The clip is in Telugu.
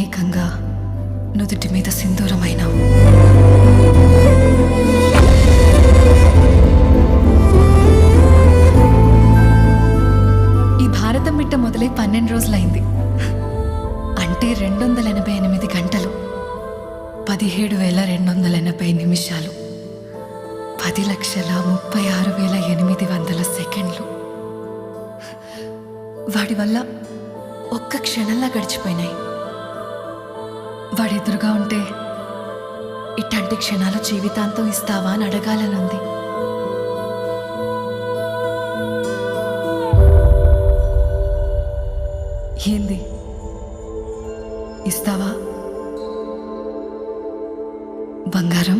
ఏకంగా నుదుటి మీద సింధూరమైనావు. ఈ భారతం మిట్ట మొదలై 12 రోజులైంది. అంటే 288 గంటలు, 17,280 నిమిషాలు, 10,36,800 సెకండ్లు. వాడి వల్ల ఒక్క క్షణంలా గడిచిపోయినాయి. వాడెదురుగా ఉంటే ఇట్లాంటి క్షణాలు జీవితాంతం ఇస్తావా అని అడగాలనుంది. ఏంది, ఇస్తావా బంగారం?